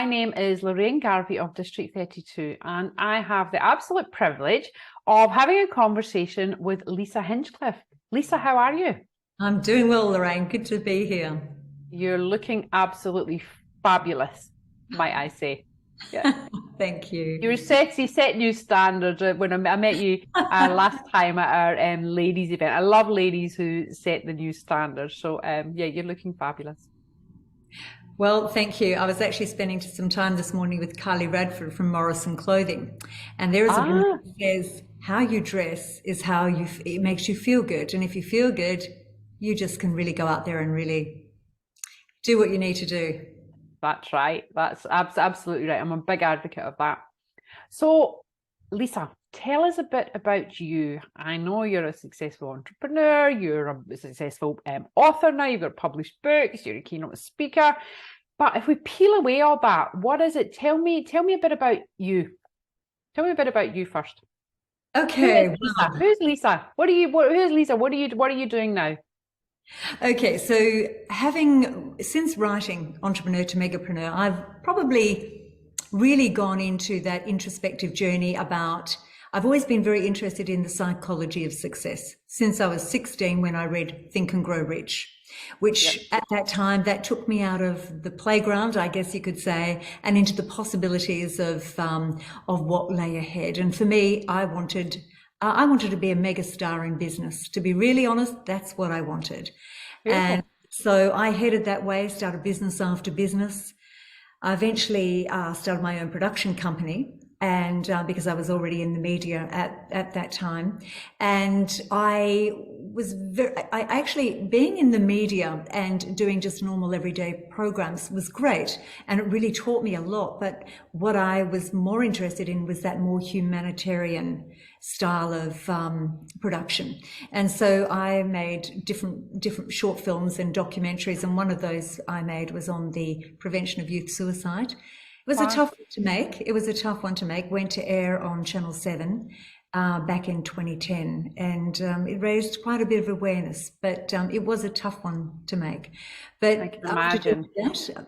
my name is Lorraine Garvey of District 32, and I have the absolute privilege of having a conversation with Lisa Hinchcliffe. Lisa, how are you? I'm doing well, Lorraine. Good to be here. You're looking absolutely fabulous, might I say. Yeah. Thank you. You set new standards when I met you last time at our ladies event. I love ladies who set the new standards. So yeah, you're looking fabulous. Well, thank you. I was actually spending some time this morning with Kylie Radford from Morrison Clothing, and there is a woman who says, "How you dress is how it makes you feel good, and if you feel good, you just can really go out there and really do what you need to do." That's right. That's absolutely right. I'm a big advocate of that. So, Lisa, tell us a bit about you. I know you're a successful entrepreneur, you're a successful author now, you've got published books, you're a keynote speaker. But if we peel away all that, what is it? Tell me a bit about you. Tell me a bit about you first. Okay. Lisa? Who's Lisa? Who's Lisa? What are you doing now? Okay, so since writing Entrepreneur to Megapreneur, I've probably really gone into that introspective journey about, I've always been very interested in the psychology of success since I was 16 when I read Think and Grow Rich, which at that time, that took me out of the playground, I guess you could say, and into the possibilities of what lay ahead. And for me, I wanted to be a megastar in business. To be really honest, that's what I wanted. Beautiful. And so I headed that way, started business after business. I eventually started my own production company, and because I was already in the media at that time. And being in the media and doing just normal everyday programs was great, and it really taught me a lot. But what I was more interested in was that more humanitarian style of production. And so I made different short films and documentaries, and one of those I made was on the prevention of youth suicide. It was a tough one to make. It was a tough one to make. Went to air on Channel 7 back in 2010, and it raised quite a bit of awareness, but it was a tough one to make. But I can imagine.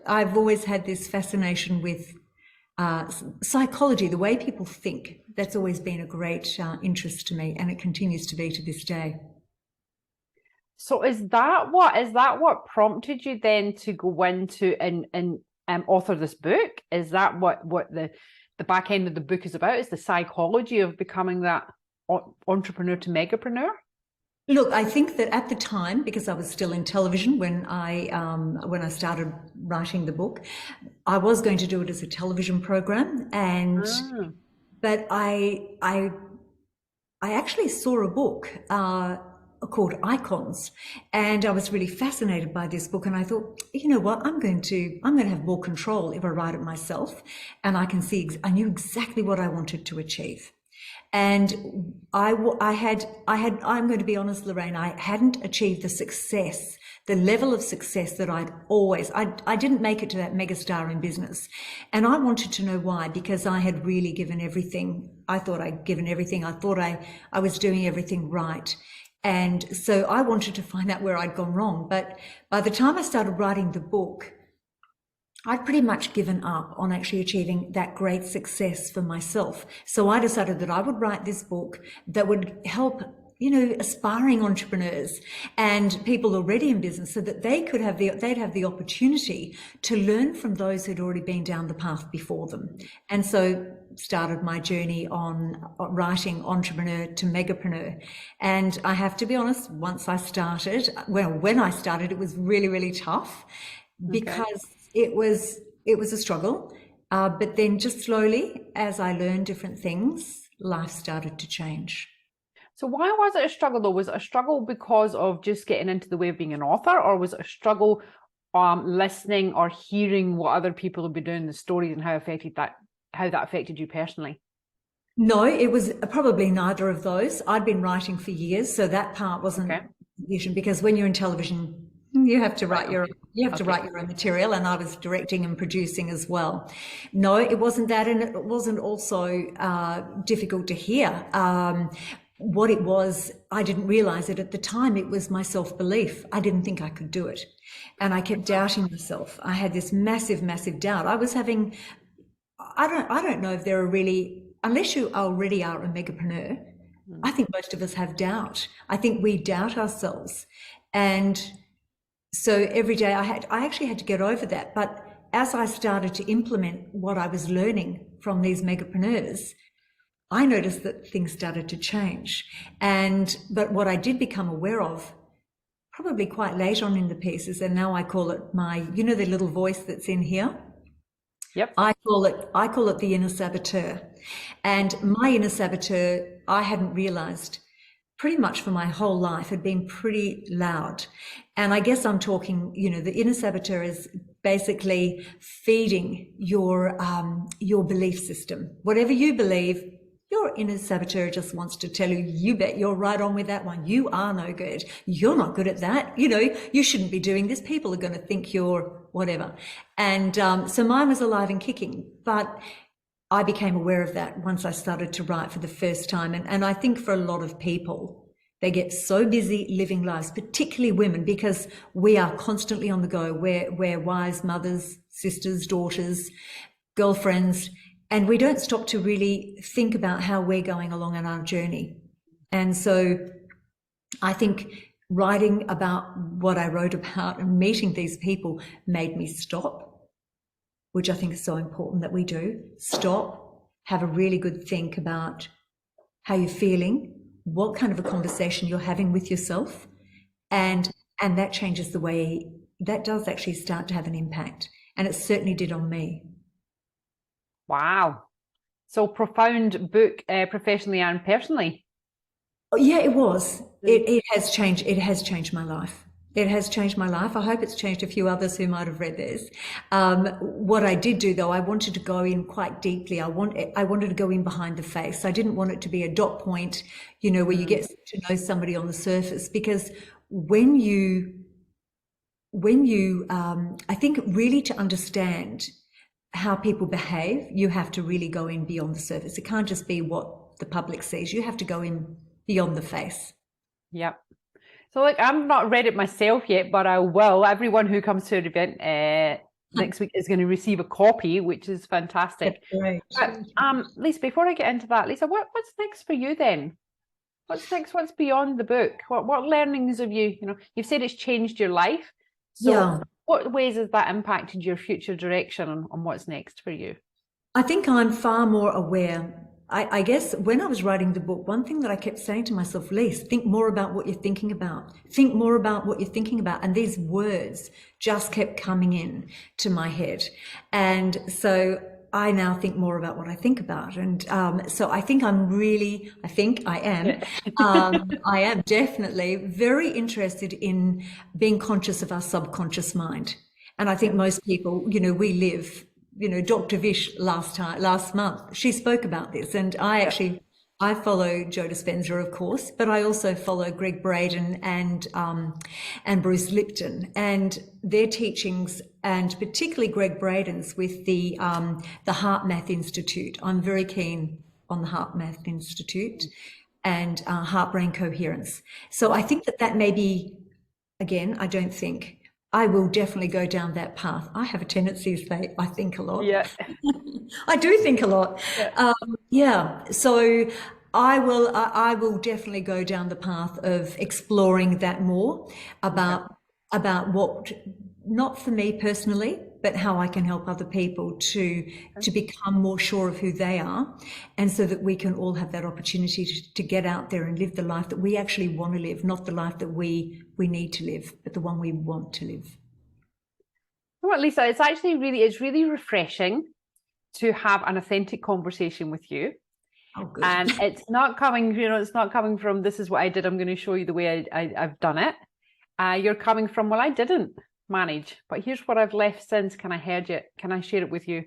I've always had this fascination with psychology, the way people think. That's always been a great interest to me, and it continues to be to this day. So is that what prompted you then to go into and author this book? Is that what the back end of the book is about? Is the psychology of becoming that entrepreneur to megapreneur? Look, I think that at the time, because I was still in television when I started writing the book, I was going to do it as a television program, but I actually saw a book called Icons, and I was really fascinated by this book, and I thought, you know what, I'm going to have more control if I write it myself, and I knew exactly what I wanted to achieve. And I'm going to be honest, Lorraine, I hadn't achieved the level of success that I didn't make it to that megastar in business. And I wanted to know why, because I had really given everything. I thought I'd given everything. I thought I was doing everything right. And so I wanted to find out where I'd gone wrong. But by the time I started writing the book, I'd pretty much given up on actually achieving that great success for myself. So I decided that I would write this book that would help, aspiring entrepreneurs and people already in business, so that they'd have the opportunity to learn from those who'd already been down the path before them. And so started my journey on writing Entrepreneur to Megapreneur. And I have to be honest, when I started, it was really, really tough, because it was a struggle. But then just slowly, as I learned different things, life started to change. So why was it a struggle though? Was it a struggle because of just getting into the way of being an author, or was it a struggle listening or hearing what other people have been doing, the stories, and how that affected you personally? No, it was probably neither of those. I'd been writing for years, so that part wasn't the issue, because when you're in television, you have to write your own material, and I was directing and producing as well. No, it wasn't that, and it wasn't also difficult to hear. what it was, I didn't realize it at the time. It was my self-belief. I didn't think I could do it. And I kept doubting myself. I had this massive, massive doubt. I was having, I don't know if there are really, unless you already are a megapreneur, I think most of us have doubt. I think we doubt ourselves. And so every day I actually had to get over that. But as I started to implement what I was learning from these megapreneurs, I noticed that things started to change. But what I did become aware of, probably quite late on in the pieces, and now I call it my, you know, the little voice that's in here. Yep. I call it the inner saboteur. And my inner saboteur, I hadn't realized pretty much for my whole life had been pretty loud. And I guess I'm talking, you know, the inner saboteur is basically feeding your belief system. Whatever you believe, your inner saboteur just wants to tell you, you bet you're right on with that one. You are no good. You're not good at that. You know, you shouldn't be doing this. People are going to think you're whatever. And so mine was alive and kicking, but I became aware of that once I started to write for the first time. And I think for a lot of people, they get so busy living lives, particularly women, because we are constantly on the go. We're wives, mothers, sisters, daughters, girlfriends, and we don't stop to really think about how we're going along on our journey. And so I think writing about what I wrote about and meeting these people made me stop, which I think is so important that we do. Stop, have a really good think about how you're feeling, what kind of a conversation you're having with yourself, and that changes the way, that does actually start to have an impact. And it certainly did on me. Wow. So profound book, professionally and personally. Oh, yeah, it was. It has changed. It has changed my life. It has changed my life. I hope it's changed a few others who might have read this. What I did do, though, I wanted to go in quite deeply. I wanted to go in behind the face. I didn't want it to be a dot point, you know, where you get to know somebody on the surface. Because when you, I think really to understand how people behave, you have to really go in beyond the surface. It can't just be what the public sees. You have to go in beyond the face. Yep. So like, I've not read it myself yet, but I will. Everyone who comes to an event next week is going to receive a copy, which is fantastic. Great. But, Lisa, before I get into that, Lisa, what's next for you then? What's next? What's beyond the book? What learnings have you, you've said it's changed your life. So yeah. What ways has that impacted your future direction on what's next for you? I think I'm far more aware. I guess when I was writing the book, one thing that I kept saying to myself, Lise, think more about what you're thinking about. Think more about what you're thinking about. And these words just kept coming in to my head. And so I now think more about what I think about. And so I think I am definitely very interested in being conscious of our subconscious mind. And I think most people, we live, Dr. Vish last month, she spoke about this. And I follow Joe Dispenza, of course, but I also follow Greg Braden and Bruce Lipton and their teachings, and particularly Greg Braden's with the HeartMath Institute. I'm very keen on the HeartMath Institute and heart-brain coherence. So I think that may be, again, I will definitely go down that path. I have a tendency to say I think a lot. Yeah. I do think a lot. Yeah. So I will definitely go down the path of exploring that more about what, not for me personally, but how I can help other people to become more sure of who they are, and so that we can all have that opportunity to get out there and live the life that we actually want to live, not the life that we need to live, but the one we want to live. Well, Lisa, it's really refreshing to have an authentic conversation with you. Oh, good. And it's not coming, it's not coming from, this is what I did, I'm going to show you the way I've done it. You're coming from, well, I didn't manage, but here's what I've left since. Can I share it with you?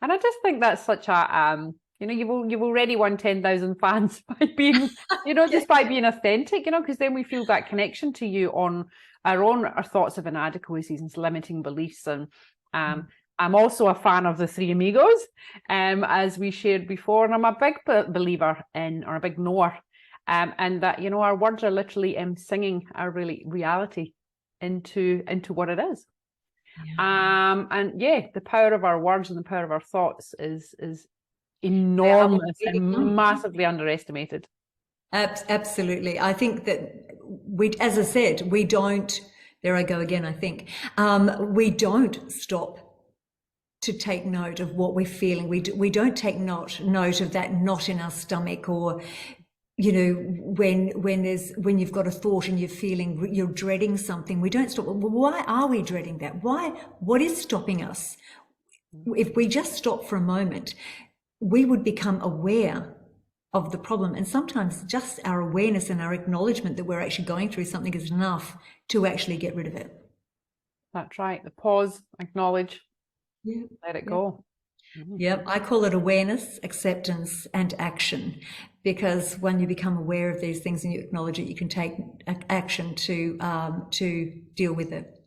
And I just think that's such a you've already won 10,000 fans by being just by being authentic, because then we feel that connection to you on our thoughts of inadequacies and limiting beliefs. And I'm also a fan of the Three Amigos, as we shared before, and I'm a big believer in, or a big knower and that, you know, our words are literally singing our reality into what it is. Yeah. And yeah, the power of our words and the power of our thoughts is enormous and massively underestimated. Absolutely. I think that as I said, we don't, there I go again, I think, we don't stop to take note of what we're feeling. We don't take note of that knot in our stomach, or, you know, when you've got a thought and you're dreading something, we don't stop. Well, why are we dreading that? What is stopping us? If we just stop for a moment, we would become aware of the problem. And sometimes just our awareness and our acknowledgement that we're actually going through something is enough to actually get rid of it. That's right. The pause, acknowledge, let it go. Yep, I call it awareness, acceptance, and action, because when you become aware of these things and you acknowledge it, you can take action to deal with it.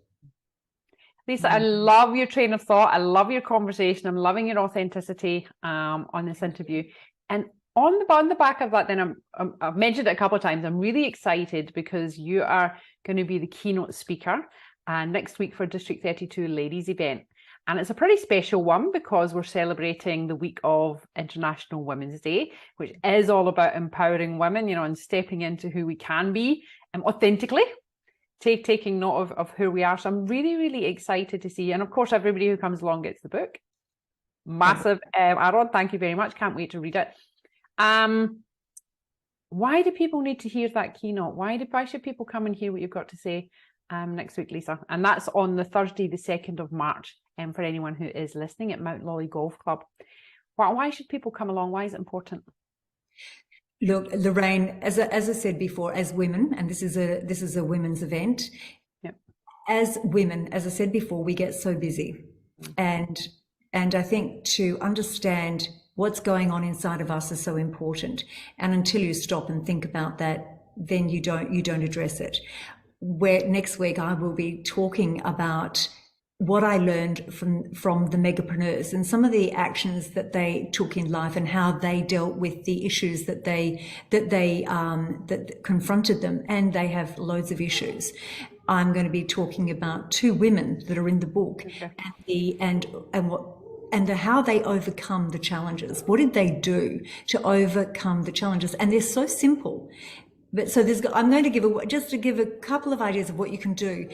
Lisa, I love your train of thought. I love your conversation. I'm loving your authenticity on this interview. And on the back of that, then I've mentioned it a couple of times. I'm really excited because you are going to be the keynote speaker next week for District 32 Ladies event. And it's a pretty special one because we're celebrating the week of International Women's Day, which is all about empowering women, you know, and stepping into who we can be authentically, taking note of who we are. So I'm really, really excited to see. And of course, everybody who comes along gets the book. Massive. Aaron, thank you very much. Can't wait to read it. Why do people need to hear that keynote? Why should people come and hear what you've got to say next week, Lisa? And that's on the Thursday, the 2nd of March. For anyone who is listening at Mount Lolly Golf Club. Why should people come along? Why is it important? Look, Lorraine, as I said before, as women, and this is a women's event. Yep. As women, as I said before, we get so busy, and I think to understand what's going on inside of us is so important. And until you stop and think about that, then you don't address it. Where next week I will be talking about what I learned from the megapreneurs and some of the actions that they took in life and how they dealt with the issues that confronted them, and they have loads of issues. I'm going to be talking about 2 women that are in the book, okay. and how they overcome the challenges. What did they do to overcome the challenges? And they're so simple. But so I'm going to give a couple of ideas of what you can do.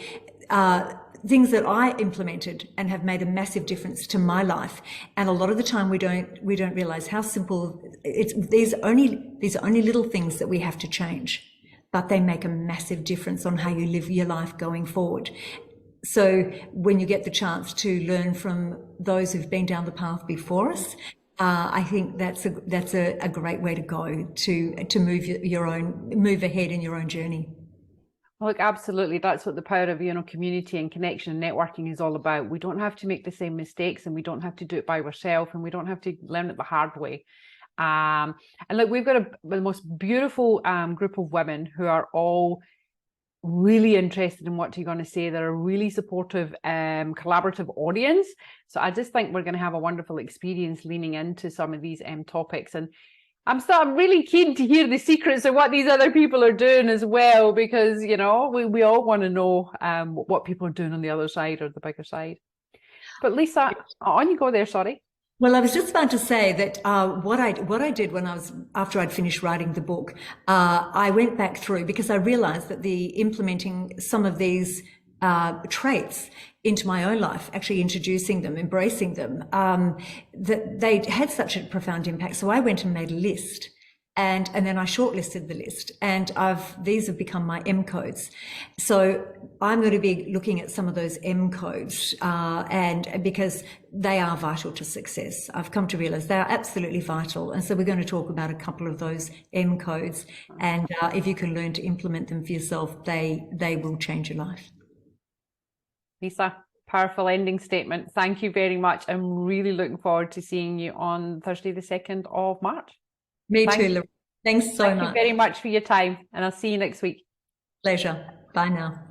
Things that I implemented and have made a massive difference to my life. And a lot of the time we don't realize how simple these are only little things that we have to change, but they make a massive difference on how you live your life going forward. So when you get the chance to learn from those who've been down the path before us, I think that's a great way to go to move ahead in your own journey. Look, absolutely. That's what the power of, you know, community and connection and networking is all about. We don't have to make the same mistakes, and we don't have to do it by ourselves, and we don't have to learn it the hard way. And look, we've got the most beautiful group of women who are all really interested in what you're going to say. They're a really supportive, collaborative audience. So I just think we're going to have a wonderful experience leaning into some of these topics. And I'm really keen to hear the secrets of what these other people are doing as well, because, you know, we all want to know what people are doing on the other side or the bigger side. But Lisa, on you go there, sorry. Well, I was just about to say that what I did after I'd finished writing the book, I went back through, because I realized that implementing some of these traits into my own life, actually introducing them, embracing them, that they had such a profound impact. So I went and made a list, and then I shortlisted the list, and these have become my M codes. So I'm going to be looking at some of those M codes, and because they are vital to success. I've come to realize they are absolutely vital. And so we're going to talk about a couple of those M codes, and if you can learn to implement them for yourself, they will change your life. Lisa, powerful ending statement. Thank you very much. I'm really looking forward to seeing you on Thursday, the 2nd of March. Me too, Lorraine. Thanks so much. Thank you very much for your time, and I'll see you next week. Pleasure. Bye now.